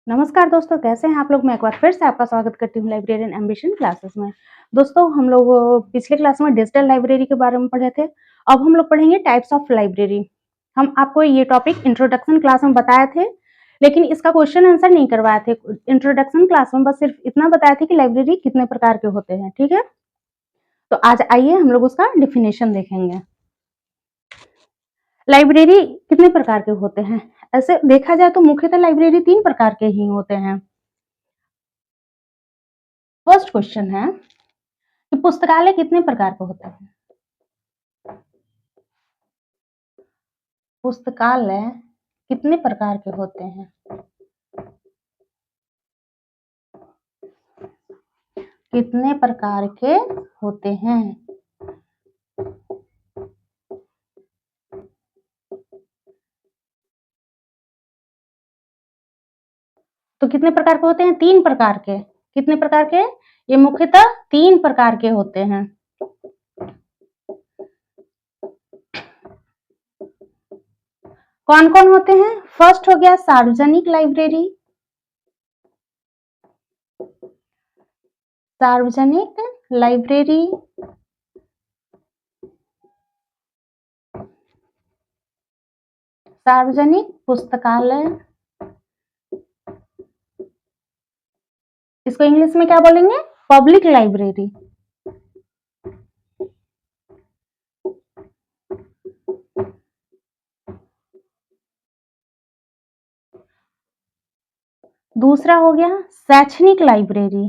नमस्कार दोस्तों, कैसे हैं आप लोग। मैं एक बार फिर से आपका स्वागत करती हूँ लाइब्रेरियन एम्बिशन क्लासेस में। दोस्तों, हम लोग पिछले क्लास में डिजिटल लाइब्रेरी के बारे में पढ़े थे। अब हम लोग पढ़ेंगे टाइप्स ऑफ लाइब्रेरी। हम आपको ये टॉपिक इंट्रोडक्शन क्लास में बताए थे, लेकिन इसका क्वेश्चन आंसर नहीं करवाए थे। इंट्रोडक्शन क्लास में बस सिर्फ इतना बताया था कि लाइब्रेरी कितने प्रकार के होते हैं। ठीक है, तो आज आइए हम लोग उसका डिफिनेशन देखेंगे। लाइब्रेरी कितने प्रकार के होते हैं? ऐसे देखा जाए तो मुख्यतः लाइब्रेरी 3 प्रकार के ही होते हैं। फर्स्ट क्वेश्चन है कि पुस्तकालय कितने प्रकार के होते हैं? पुस्तकालय कितने प्रकार के होते हैं? कितने प्रकार के होते हैं? तो कितने प्रकार के होते हैं? 3 प्रकार के। कितने प्रकार के? ये मुख्यतः 3 प्रकार के होते हैं। कौन कौन होते हैं? फर्स्ट हो गया सार्वजनिक लाइब्रेरी। सार्वजनिक लाइब्रेरी, सार्वजनिक पुस्तकालय, इसको इंग्लिश में क्या बोलेंगे? Public library. दूसरा हो गया शैक्षणिक लाइब्रेरी।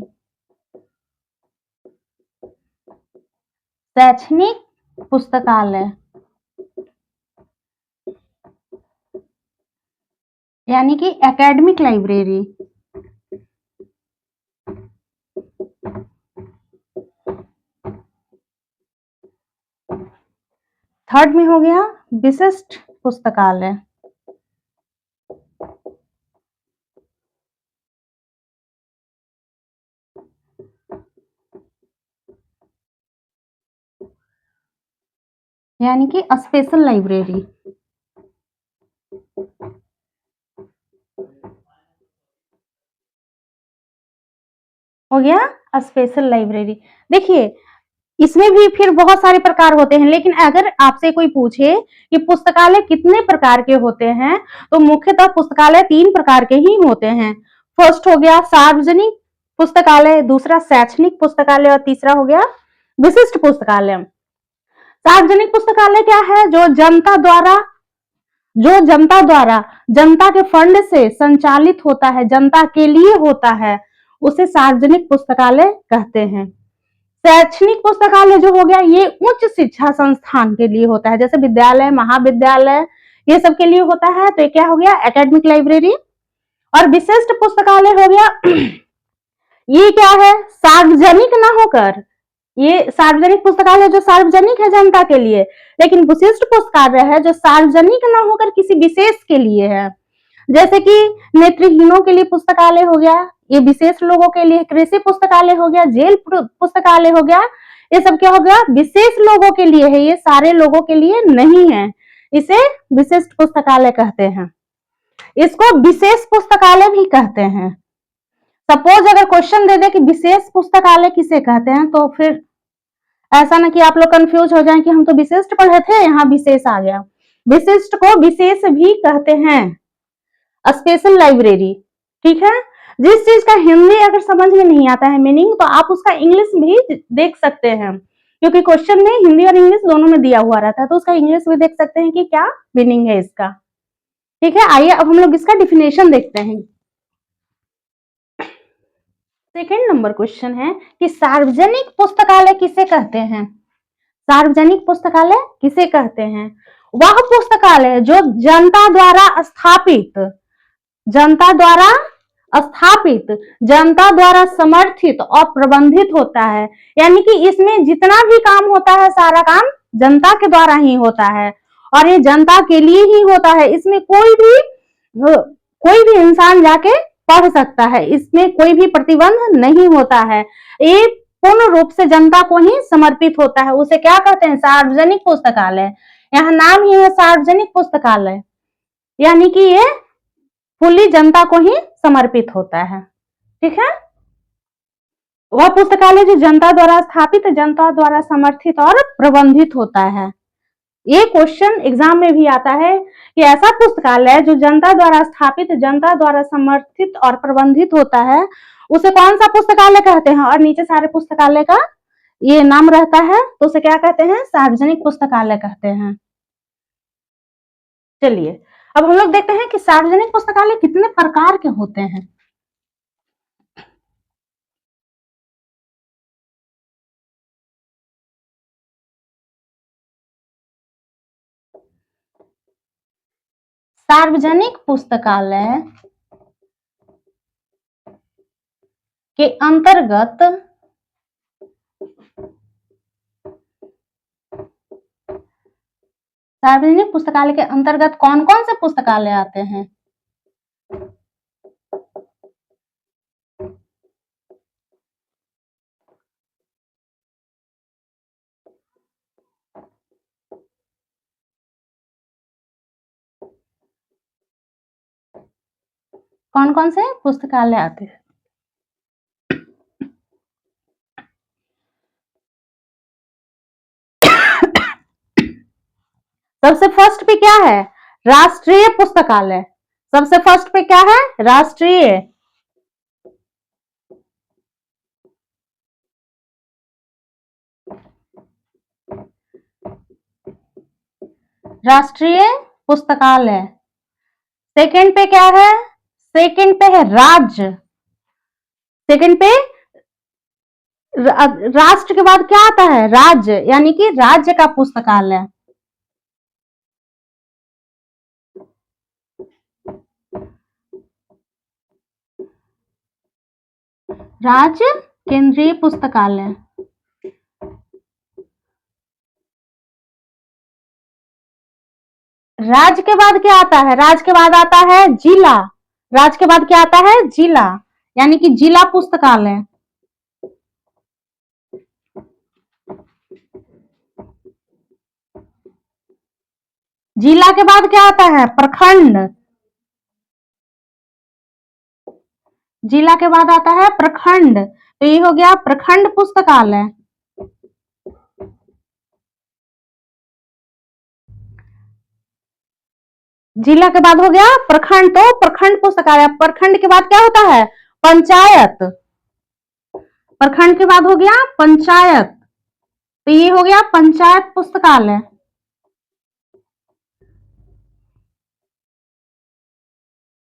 शैक्षणिक पुस्तकालय यानी कि एकेडमिक लाइब्रेरी। थर्ड में हो गया विशिष्ट पुस्तकालय। यानी कि स्पेशल लाइब्रेरी। हो गया स्पेशल लाइब्रेरी। देखिए, इसमें भी फिर बहुत सारे प्रकार होते हैं, लेकिन अगर आपसे कोई पूछे कि पुस्तकालय कितने प्रकार के होते हैं, तो मुख्यतः पुस्तकालय 3 प्रकार के ही होते हैं। फर्स्ट हो गया सार्वजनिक पुस्तकालय, दूसरा शैक्षणिक पुस्तकालय और तीसरा हो गया विशिष्ट पुस्तकालय। सार्वजनिक पुस्तकालय क्या है? जो जनता द्वारा जनता के फंड से संचालित होता है, जनता के लिए होता है, उसे सार्वजनिक पुस्तकालय कहते हैं। शैक्षणिक पुस्तकालय जो हो गया, ये उच्च शिक्षा संस्थान के लिए होता है, जैसे विद्यालय, महाविद्यालय, ये सब के लिए होता है। तो ये क्या हो गया? Academic library. और विशिष्ट पुस्तकालय हो गया ये क्या है? सार्वजनिक ना होकर, ये सार्वजनिक पुस्तकालय जो सार्वजनिक है जनता के लिए, लेकिन विशिष्ट पुस्तकालय है जो सार्वजनिक ना होकर किसी विशेष के लिए है। जैसे कि नेत्रहीनों के लिए पुस्तकालय हो गया, ये विशेष लोगों के लिए। कृषि पुस्तकालय हो गया, जेल पुस्तकालय हो गया, ये सब क्या हो गया? विशेष लोगों के लिए है, ये सारे लोगों के लिए नहीं है। इसे विशिष्ट पुस्तकालय कहते हैं। इसको विशेष पुस्तकालय भी कहते हैं। सपोज अगर क्वेश्चन दे दे कि विशेष पुस्तकालय किसे कहते हैं, तो फिर ऐसा ना कि आप लोग कंफ्यूज हो जाएं कि हम तो विशिष्ट पढ़े थे, यहाँ विशेष आ गया। विशिष्ट को विशेष भी कहते हैं, स्पेशल लाइब्रेरी। ठीक है, जिस चीज का हिंदी अगर समझ में नहीं आता है मीनिंग, तो आप उसका इंग्लिश भी देख सकते हैं, क्योंकि क्वेश्चन में हिंदी और इंग्लिश दोनों में दिया हुआ रहता है, तो उसका इंग्लिश भी देख सकते हैं कि क्या मीनिंग है इसका। ठीक है, आइए अब हम लोग इसका डिफिनेशन देखते हैं। सेकेंड नंबर क्वेश्चन है कि सार्वजनिक पुस्तकालय किसे कहते हैं? सार्वजनिक पुस्तकालय किसे कहते हैं? वह पुस्तकालय जो जनता द्वारा स्थापित, जनता द्वारा स्थापित, जनता द्वारा समर्थित और प्रबंधित होता है। यानी कि इसमें जितना भी काम होता है, सारा काम जनता के द्वारा ही होता है, और ये जनता के लिए ही होता है। इसमें कोई भी इंसान जाके पढ़ सकता है, इसमें कोई भी प्रतिबंध नहीं होता है। ये पूर्ण रूप से जनता को ही समर्पित होता है। उसे क्या कहते हैं? सार्वजनिक पुस्तकालय। यहाँ नाम ही है सार्वजनिक पुस्तकालय, यानी कि ये फुल्ली जनता को ही समर्पित होता है। ठीक है, वह पुस्तकालय जो जनता द्वारा स्थापित, जनता द्वारा समर्थित और प्रबंधित होता है। ये क्वेश्चन एग्जाम में भी आता है कि ऐसा पुस्तकालय जो जनता द्वारा स्थापित, जनता द्वारा समर्थित और प्रबंधित होता है, उसे कौन सा पुस्तकालय कहते हैं, और नीचे सारे पुस्तकालय का ये नाम रहता है, तो उसे क्या कहते हैं, सार्वजनिक पुस्तकालय कहते हैं। चलिए अब हम लोग देखते हैं कि सार्वजनिक पुस्तकालय कितने प्रकार के होते हैं। सार्वजनिक पुस्तकालय के अंतर्गत सार्वजनिक पुस्तकालय के अंतर्गत कौन कौन से पुस्तकालय आते हैं? कौन कौन से पुस्तकालय आते हैं? सबसे फर्स्ट पे क्या है? राष्ट्रीय पुस्तकालय। सबसे फर्स्ट पे क्या है? राष्ट्रीय। राष्ट्रीय पुस्तकालय। सेकंड पे क्या है? सेकंड पे है राज्य। सेकंड पे राष्ट्र के बाद क्या आता है? राज्य, यानी कि राज्य का पुस्तकालय। राज्य केंद्रीय पुस्तकालय। राज्य के बाद क्या आता है? राज्य के बाद आता है जिला। राज्य के बाद क्या आता है? जिला, यानी कि जिला पुस्तकालय। जिला के बाद क्या आता है? प्रखंड। जिला के बाद आता है प्रखंड, तो ये हो गया प्रखंड पुस्तकालय। जिला के बाद हो गया प्रखंड, तो प्रखंड पुस्तकालय। प्रखंड के बाद क्या होता है? पंचायत। प्रखंड के बाद हो गया पंचायत, तो ये हो गया पंचायत पुस्तकालय।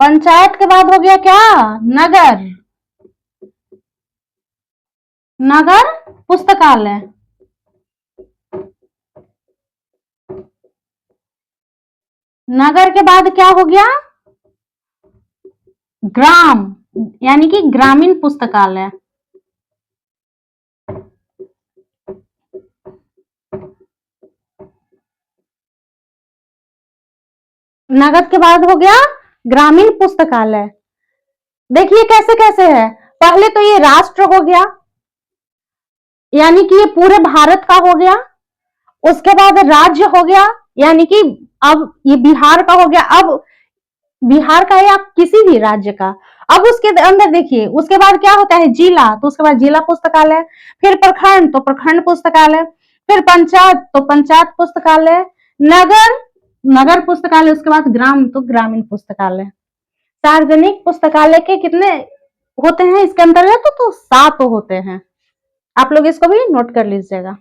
पंचायत के बाद हो गया क्या? नगर। नगर पुस्तकालय। नगर के बाद क्या हो गया? ग्राम, यानी कि ग्रामीण पुस्तकालय। नगद के बाद हो गया ग्रामीण पुस्तकालय। देखिए कैसे कैसे है। पहले तो ये राष्ट्र हो गया, यानी कि ये पूरे भारत का हो गया। उसके बाद राज्य हो गया, यानी कि अब ये बिहार का हो गया। अब बिहार का या किसी भी राज्य का। अब उसके अंदर देखिए, उसके बाद क्या होता है? जिला, तो उसके बाद जिला पुस्तकालय। फिर प्रखंड, तो प्रखंड पुस्तकालय। फिर पंचायत, तो पंचायत पुस्तकालय। नगर, नगर पुस्तकालय। उसके बाद ग्राम, तो ग्रामीण पुस्तकालय। सार्वजनिक पुस्तकालय के कितने होते हैं इसके अंतर्गत? तो 7 होते हैं। आप लोग इसको भी नोट कर लीजिएगा।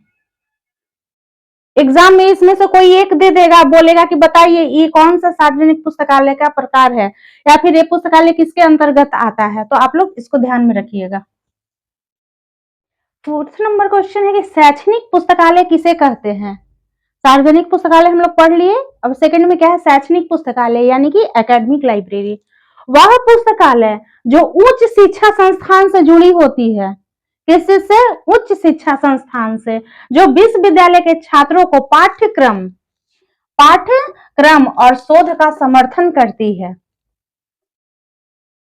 एग्जाम में इसमें से कोई एक दे देगा, बोलेगा कि बताइए ये कौन सा सार्वजनिक पुस्तकालय का प्रकार है, या फिर ये पुस्तकालय किसके अंतर्गत आता है, तो आप लोग इसको ध्यान में रखिएगा। 4th नंबर क्वेश्चन है कि शैक्षणिक पुस्तकालय किसे कहते हैं? सार्वजनिक पुस्तकालय हम लोग पढ़ लिए। अब सेकंड में क्या है? शैक्षणिक पुस्तकालय, यानी कि एकेडमिक लाइब्रेरी। वह पुस्तकालय जो उच्च शिक्षा संस्थान से जुड़ी होती है। किससे? उच्च शिक्षा संस्थान से, जो विश्वविद्यालय के छात्रों को पाठ्यक्रम और शोध का समर्थन करती है।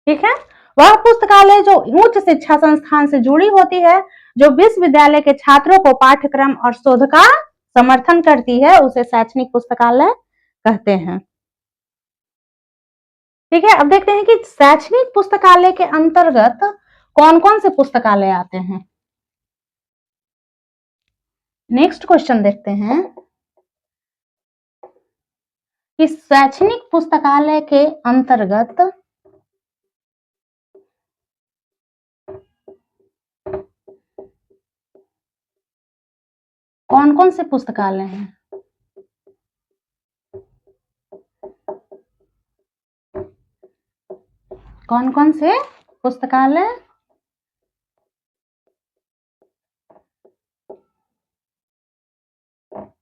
ठीक है, वह पुस्तकालय जो उच्च शिक्षा संस्थान से जुड़ी होती है, जो विश्वविद्यालय के छात्रों को पाठ्यक्रम और शोध का समर्थन करती है, उसे शैक्षणिक पुस्तकालय कहते हैं। ठीक है, अब देखते हैं कि शैक्षणिक पुस्तकालय के अंतर्गत कौन कौन से पुस्तकालय आते हैं। नेक्स्ट क्वेश्चन देखते हैं कि शैक्षणिक पुस्तकालय के अंतर्गत कौन कौन से पुस्तकालय हैं। कौन कौन से पुस्तकालय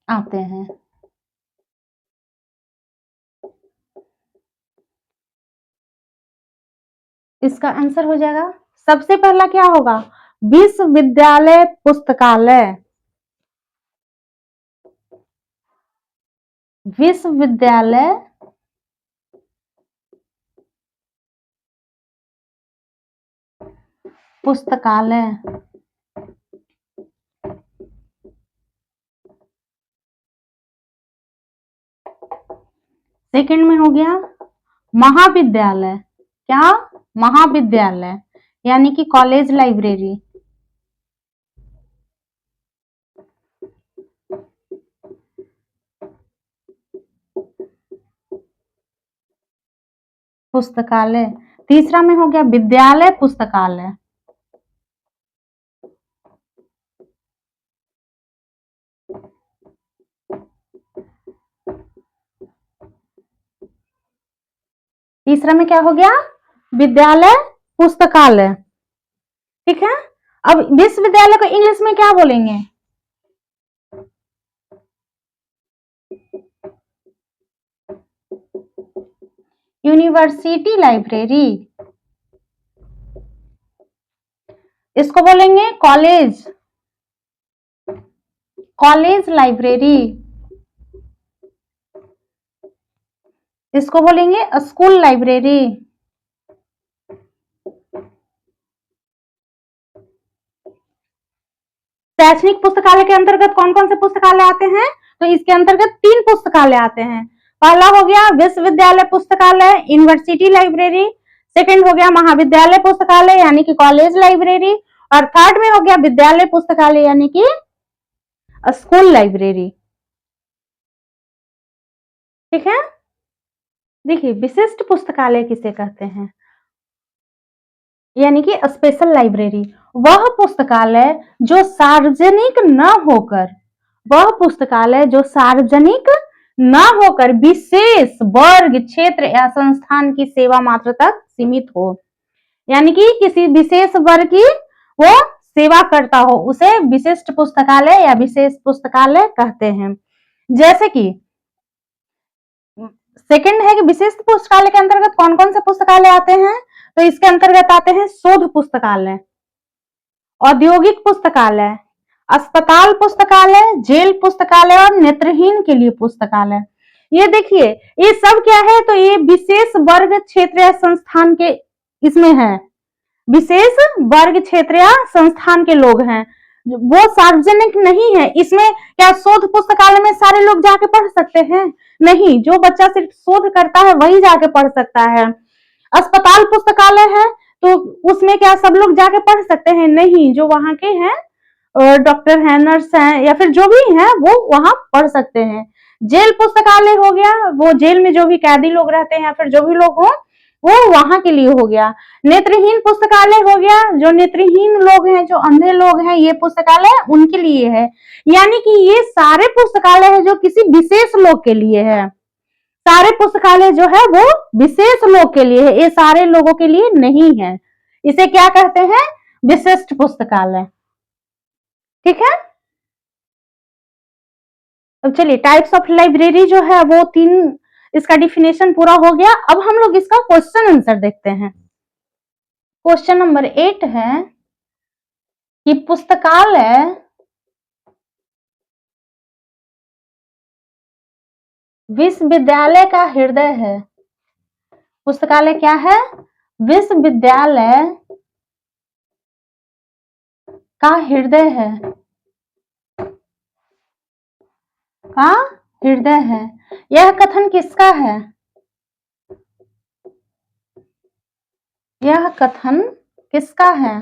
आते हैं। इसका आंसर हो जाएगा, सबसे पहला क्या होगा, विश्वविद्यालय पुस्तकालय। विश्वविद्यालय पुस्तकालय। सेकंड में हो गया महाविद्यालय। क्या, महाविद्यालय यानी कि कॉलेज लाइब्रेरी। पुस्तकालय। तीसरा में हो गया विद्यालय पुस्तकालय। तीसरा में क्या हो गया, विद्यालय पुस्तकालय। ठीक है, अब विश्वविद्यालय को इंग्लिश में क्या बोलेंगे, यूनिवर्सिटी लाइब्रेरी। इसको बोलेंगे कॉलेज, कॉलेज लाइब्रेरी। इसको बोलेंगे स्कूल लाइब्रेरी। शैक्षणिक पुस्तकालय के अंतर्गत कौन कौन से पुस्तकालय आते हैं, तो इसके अंतर्गत 3 पुस्तकालय आते हैं। पहला हो गया विश्वविद्यालय पुस्तकालय, यूनिवर्सिटी लाइब्रेरी। सेकंड हो गया महाविद्यालय पुस्तकालय यानी कि कॉलेज लाइब्रेरी। और थर्ड में हो गया विद्यालय पुस्तकालय यानी कि स्कूल लाइब्रेरी। ठीक है, देखिए विशिष्ट पुस्तकालय किसे कहते हैं, यानी कि स्पेशल लाइब्रेरी वह पुस्तकालय जो सार्वजनिक न होकर, वह पुस्तकालय जो सार्वजनिक न होकर विशेष वर्ग, क्षेत्र या संस्थान की सेवा मात्र तक सीमित हो, यानी कि किसी विशेष वर्ग की वो सेवा करता हो, उसे विशिष्ट पुस्तकालय या विशेष पुस्तकालय कहते हैं। जैसे कि सेकंड है कि विशिष्ट पुस्तकालय के अंतर्गत कौन कौन से पुस्तकालय आते हैं, तो इसके अंतर्गत आते हैं शोध पुस्तकालय, औद्योगिक पुस्तकालय, अस्पताल पुस्तकालय, जेल पुस्तकालय और नेत्रहीन के लिए पुस्तकालय। ये देखिए ये सब क्या है, तो ये विशेष वर्ग, क्षेत्र या संस्थान के इसमें है, विशेष वर्ग, क्षेत्र या संस्थान के लोग हैं, वो सार्वजनिक नहीं है। इसमें क्या शोध पुस्तकालय में सारे लोग जाके पढ़ सकते हैं, नहीं, जो बच्चा सिर्फ शोध करता है वही जाके पढ़ सकता है। अस्पताल पुस्तकालय है तो उसमें क्या सब लोग जाके पढ़ सकते हैं, नहीं, जो वहां के हैं डॉक्टर हैं, नर्स हैं या फिर जो भी हैं वो वहां पढ़ सकते हैं। जेल पुस्तकालय हो गया, वो जेल में जो भी कैदी लोग रहते हैं या फिर जो भी लोग हो वो वहां के लिए हो गया। नेत्रहीन पुस्तकालय हो गया, जो नेत्रहीन लोग हैं, जो अंधे लोग हैं, ये पुस्तकालय उनके लिए है। यानी कि ये सारे पुस्तकालय है जो किसी विशेष लोग के लिए है, सारे पुस्तकालय जो है वो विशेष लोग के लिए है, ये सारे लोगों के लिए नहीं है। इसे क्या कहते हैं, विशिष्ट पुस्तकालय। ठीक है, अब चलिए टाइप्स ऑफ लाइब्रेरी जो है वो 3, इसका डिफिनेशन पूरा हो गया। अब हम लोग इसका क्वेश्चन आंसर देखते हैं। क्वेश्चन नंबर 8 है कि पुस्तकालय विश्वविद्यालय का हृदय है। पुस्तकालय क्या है, विश्वविद्यालय का हृदय है, का हृदय है। यह कथन किसका है, यह कथन किसका है?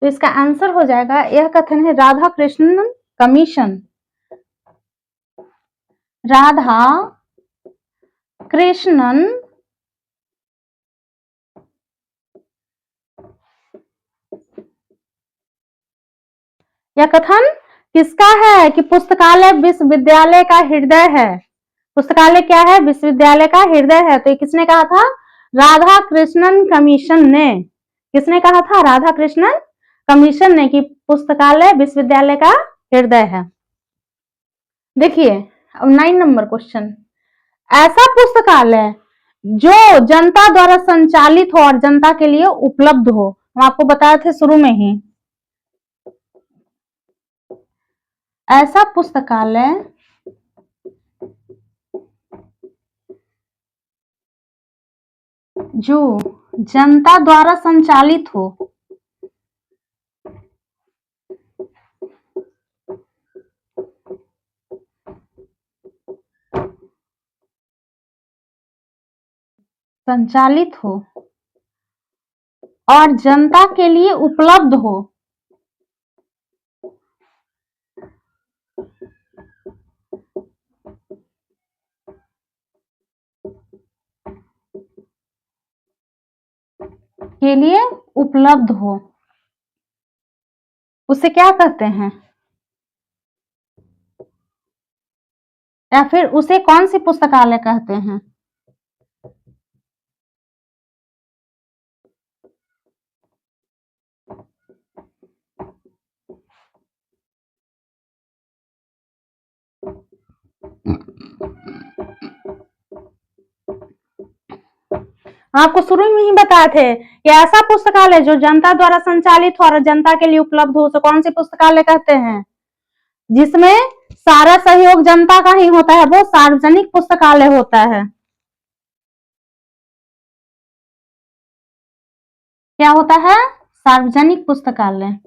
तो इसका आंसर हो जाएगा, यह कथन है राधा कृष्णन कमीशन। राधा कृष्णन यह कथन किसका है कि पुस्तकालय विश्वविद्यालय का हृदय है। पुस्तकालय क्या है? विश्वविद्यालय का हृदय है। तो ये किसने कहा था? राधा कृष्णन कमीशन ने। किसने कहा था? राधा कृष्णन कमीशन ने कि पुस्तकालय विश्वविद्यालय का हृदय है। देखिए अब 9 नंबर क्वेश्चन, ऐसा पुस्तकालय जो जनता द्वारा संचालित हो और जनता के लिए उपलब्ध हो। हम आपको बताए थे शुरू में ही, ऐसा पुस्तकालय जो जनता द्वारा संचालित हो, संचालित हो और जनता के लिए उपलब्ध हो। के लिए उपलब्ध हो, उसे क्या कहते हैं? या फिर उसे कौन सी पुस्तकालय कहते हैं? आपको शुरू में ही बताए थे कि ऐसा पुस्तकालय जो जनता द्वारा संचालित हो और जनता के लिए उपलब्ध हो, उसे कौन सी पुस्तकालय कहते हैं? जिसमें सारा सहयोग जनता का ही होता है, वो सार्वजनिक पुस्तकालय होता है। क्या होता है? सार्वजनिक पुस्तकालय।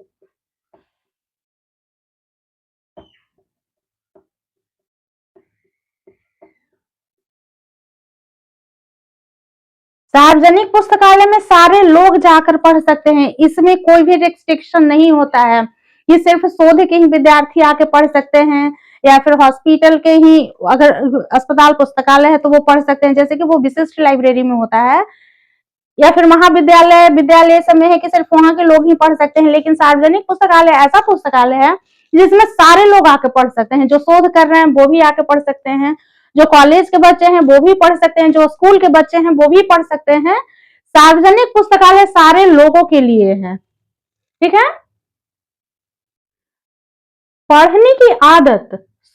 सार्वजनिक पुस्तकालय में सारे लोग जाकर पढ़ सकते हैं, इसमें कोई भी रिस्ट्रिक्शन नहीं होता है। ये सिर्फ शोध के ही विद्यार्थी आके पढ़ सकते हैं, या फिर हॉस्पिटल के ही, अगर अस्पताल पुस्तकालय है तो वो पढ़ सकते हैं, जैसे कि वो विशिष्ट लाइब्रेरी में होता है, या फिर महाविद्यालय विद्यालय सब में है कि सिर्फ वहां के लोग ही पढ़ सकते हैं। लेकिन सार्वजनिक पुस्तकालय ऐसा पुस्तकालय है जिसमें सारे लोग आके पढ़ सकते हैं, जो शोध कर रहे हैं वो भी आके पढ़ सकते हैं, जो कॉलेज के बच्चे हैं वो भी पढ़ सकते हैं, जो स्कूल के बच्चे हैं वो भी पढ़ सकते हैं। सार्वजनिक पुस्तकालय सारे लोगों के लिए है। ठीक है। पढ़ने की आदत,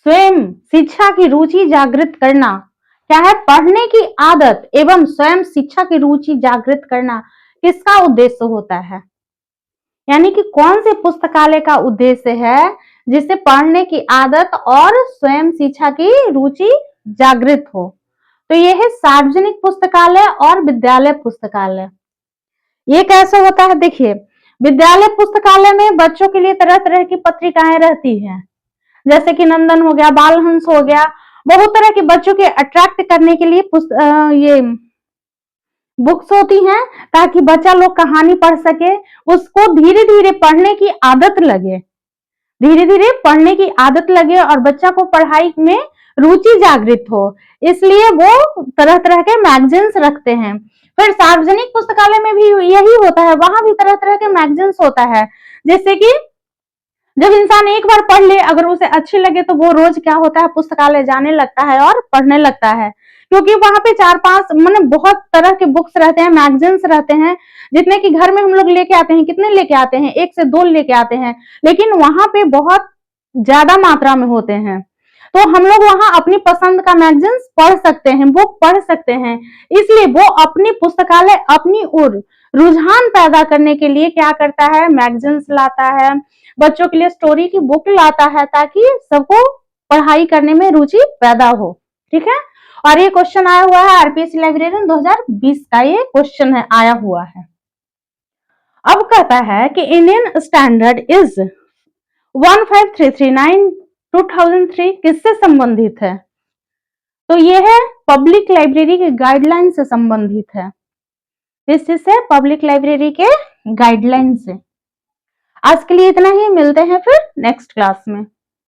स्वयं शिक्षा की रुचि जागृत करना। क्या है? पढ़ने की आदत एवं स्वयं शिक्षा की रुचि जागृत करना किसका उद्देश्य होता है? यानी कि कौन से पुस्तकालय का उद्देश्य है जिससे पढ़ने की आदत और स्वयं शिक्षा की रुचि जागृत हो? तो ये है सार्वजनिक पुस्तकालय और विद्यालय पुस्तकालय। ये कैसे होता है? देखिए, विद्यालय पुस्तकालय में बच्चों के लिए तरह तरह की पत्रिकाएं रहती हैं, जैसे कि नंदन हो गया, बाल हंस हो गया, बहुत तरह के बच्चों के अट्रैक्ट करने के लिए ये बुक्स होती हैं, ताकि बच्चा लोग कहानी पढ़ सके, उसको धीरे धीरे पढ़ने की आदत लगे, धीरे धीरे पढ़ने की आदत लगे और बच्चा को पढ़ाई में रुचि जागृत हो, इसलिए वो तरह तरह के मैगजीन्स रखते हैं। फिर सार्वजनिक पुस्तकालय में भी यही होता है, वहां भी तरह तरह के मैगजीन्स होता है, जैसे कि जब इंसान एक बार पढ़ ले, अगर उसे अच्छी लगे तो वो रोज क्या होता है, पुस्तकालय जाने लगता है और पढ़ने लगता है, क्योंकि वहां पे 4-5 मैंने बहुत तरह के बुक्स रहते हैं, मैगजीन्स रहते हैं, जितने कि घर में हम लोग लेके आते हैं, कितने लेके आते हैं, 1 से 2 लेके आते हैं, लेकिन वहां पे बहुत ज्यादा मात्रा में होते हैं। तो हम लोग वहां अपनी पसंद का मैगजीन्स पढ़ सकते हैं, बुक पढ़ सकते हैं, इसलिए वो अपनी पुस्तकालय अपनी ओर रुझान पैदा करने के लिए क्या करता है, मैगजीन्स लाता है, बच्चों के लिए स्टोरी की बुक लाता है, ताकि सबको पढ़ाई करने में रुचि पैदा हो। ठीक है। और ये क्वेश्चन आया हुआ है आरपीएससी लाइब्रेरियन 2020 का, ये क्वेश्चन है, आया हुआ है। अब कहता है कि इंडियन स्टैंडर्ड इज 15339 2003 किससे संबंधित है? तो ये है पब्लिक लाइब्रेरी के गाइडलाइन से संबंधित है। किस चीज से? पब्लिक लाइब्रेरी के गाइडलाइन से। आज के लिए इतना ही, मिलते हैं फिर नेक्स्ट क्लास में।